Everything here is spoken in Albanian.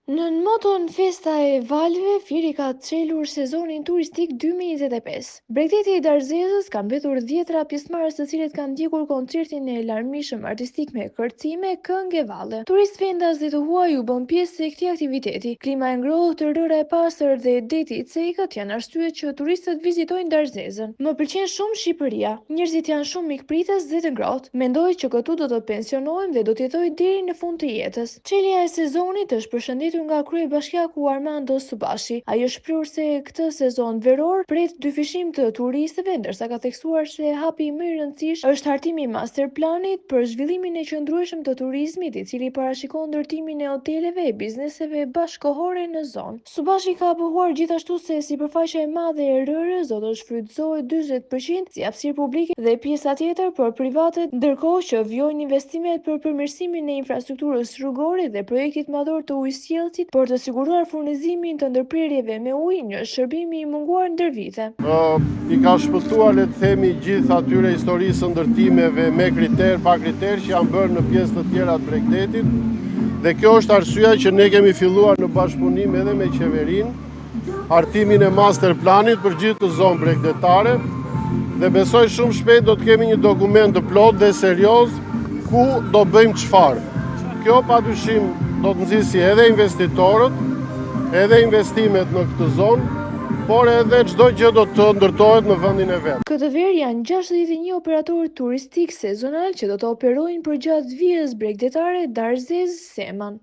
Në moton Festa e Valve, Fieri ka çelur sezonin turistik 2025. Bregdeti i Darzezës ka mbetur 10 pjesëmarrës të cilët kanë ndjekur koncertin e larmishëm artistik me kërcime, këngë e valle. Turistë vendas dhe të huaj u bën pjesë e këtij aktiviteti. Klima e ngrohtë, rëra e pastër dhe deti i cekët janë arsyet që turistët vizitojnë Darzezën. Më pëlqen shumë Shqipëria. Njerëzit janë shumë mikpritës dhe të ngrohtë. Mendoj që këtu do të pensionohem dhe do të jetoj deri në fund të jetës. Çelja e sezonit është përshëndetur nga kryebashkiaku Armando Subashi. Ai është shprehur se këtë sezon veror pret dyfishim të turistëve, ndërsa ka theksuar se hapi më i rëndësishëm është hartimi i masterplanit për zhvillimin e qëndrueshëm të turizmit, i cili parashikon ndërtimin e hoteleve e bizneseve bashkëkohore në zonë. Subashi ka pohuar gjithashtu se sipërfaqja e madhe e rërës do të shfrytëzohet 40% si hapësirë publike dhe pjesa tjetër për private, ndërkohë që vjojnë investimet për përmirësimin e infrastrukturës rrugore dhe projektit madhor të ujësjellësit për të siguruar furnizimin të ndërprerjeve me ujë, një shërbim i munguar ndër vite. I ka shpëtuar, le të themi, gjithë atyre historisë ndërtimeve me kriter, pa kriter që janë bërë në pjesë të tjera të Bregdetit. Dhe kjo është arsyeja që ne kemi filluar në bashkëpunim edhe me qeverinë, hartimin e master planit për gjithë të zonë bregdetare dhe besoj shumë shpejt do të kemi një dokument të plot dhe serioz ku do bëjmë çfarë. Kjo padyshim do të nxjisë edhe investitorët, edhe investimet në këtë zonë, por edhe çdo gjë do të ndërtohet në vendin e vet. Këtë verë janë 61 operatorë turistik sezonal që do të operojnë përgjatë vijës bregdetare Darzez Seman.